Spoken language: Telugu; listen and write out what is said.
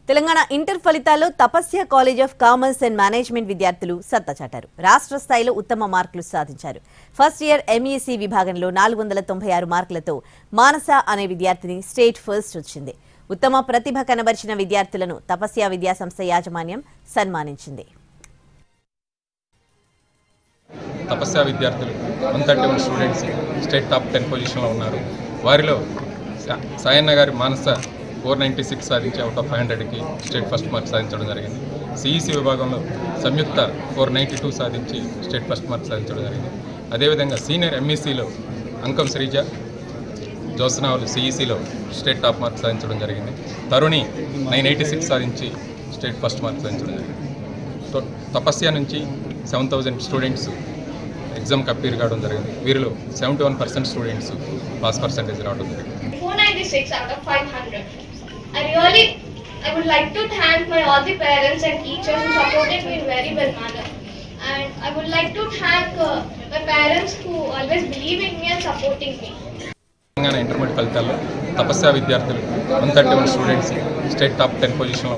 తెలంగాణ ఇంటర్ ఫలితాల్లో Tapasya college of commerce and management విద్యార్థులు సత్తా చాటారు. రాష్ట్ర స్థాయిలో ఉత్తమ మార్కులు సాధించారు. ఫస్ట్ ఇయర్ ఎంఈసీ విభాగంలో 496 మార్కులతో మానస అనే విద్యార్థిని స్టేట్ ఫస్ట్ వచ్చింది. ఉత్తమ ప్రతిభ కనబరిచిన విద్యార్థులను తపస్య విద్యాసంస్థ యాజమాన్యం సన్మానించింది. తపస్య విద్యార్థులు 131 స్టూడెంట్స్ స్టేట్ టాప్ 10 పొజిషన్లో ఉన్నారు. వారిలో సాయన్న గారి మానస 496 సాధించి అవుట్ ఆఫ్ 500కి స్టేట్ ఫస్ట్ మార్క్ సాధించడం జరిగింది. సిఈసి విభాగంలో సంయుక్త 492 సాధించి స్టేట్ ఫస్ట్ మార్క్ సాధించడం జరిగింది. అదేవిధంగా సీనియర్ ఎంఈసీలో అంకం శ్రీజ జ్యోత్స్నావులు సిఈసిలో స్టేట్ టాప్ మార్క్ సాధించడం జరిగింది. తరుణి 986 సాధించి స్టేట్ ఫస్ట్ మార్క్ సాధించడం జరిగింది. తపస్య నుంచి 7000 స్టూడెంట్స్ ఎగ్జామ్కి అపీర్ కావడం జరిగింది. వీరిలో 71% స్టూడెంట్స్ పాస్ పర్సెంటేజ్ రావడం జరిగింది. 496 out of 500. I would like to thank all the parents and teachers who supported me in very well manner. And I would like to thank my parents who always believe in me and supporting me. Telangana intermediate ఫలితాల్లో తపస్య విద్యార్థులు 131 స్టూడెంట్స్ స్టేట్ టాప్ 10 పొజిషన్లో